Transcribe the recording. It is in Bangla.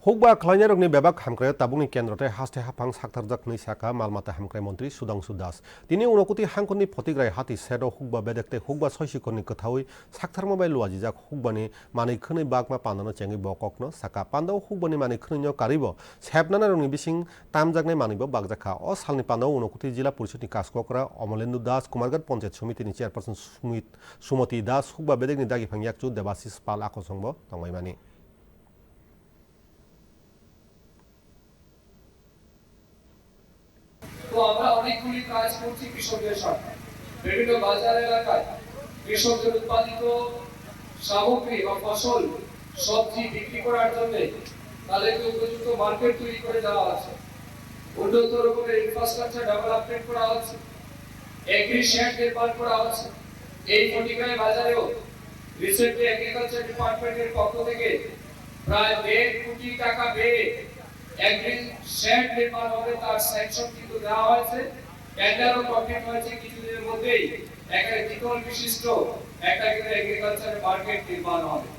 হুকবা খালাইনাय রংनि बेबाक हामख्राय ताबुंनि केन्द्रते हास्ते हाफां साक्थारजाकनि साका मालमाता हामख्राय मन्त्री सुदांशु दास तिनि उनकुति हांखनि फतिग्राय हाति सेदो हुकबा बेदेखते हुकबा सयसिखनि कथावै साक्थार मबाइल लुआजि जाक हुकबानि मानै खनै बागमा पानानो चेंगि बककनो साका पान्दाव हुकबानि मानै खनैनो कारिबो सेबनाना रंनि बिसिं तामजाकनाय मानैबो बागजाखा अ सालनि पान्दाव उनकुति जिल्ला परिषदनि काजककरा अमलेन्दु दास कुमारगढ़ पंचायत समितिनि चेयरपारसन सुमति दास हुकबा बेदेखनि दागिफां याकचु देबाशिष पाल आकसंबो तंबायमानि তো আমরা অনেকগুলি কাজ করছি কৃষকদের সাথে বিভিন্ন বাজার এলাকায় কৃষকদের উৎপাদিত সামগ্রী বা ফসল সবজি বিক্রি করার জন্য তাদেরকে উপযুক্ত মার্কেট তৈরি করে দেওয়া আছে উন্নত রকমের ইনফ্রাস্ট্রাকচার ডেভেলপমেন্ট করা হচ্ছে এগ্রি শেড নির্মাণ করা হচ্ছে এই ফটিকায় বাজারেও রিসেন্টলি এগ্রিকালচার ডিপার্টমেন্টের পক্ষ থেকে প্রায় 1.5 কোটি টাকা ব্যয়ে এগ্রি শেড নির্মাণ হবে তার স্যাংশন কিন্তু দেওয়া হয়েছে টেন্ডারও কমপ্লিট হয়েছে কিছুদিনের মধ্যেই একটা দ্বিতল বিশিষ্ট একটা এগ্রিকালচার মার্কেট নির্মাণ হবে।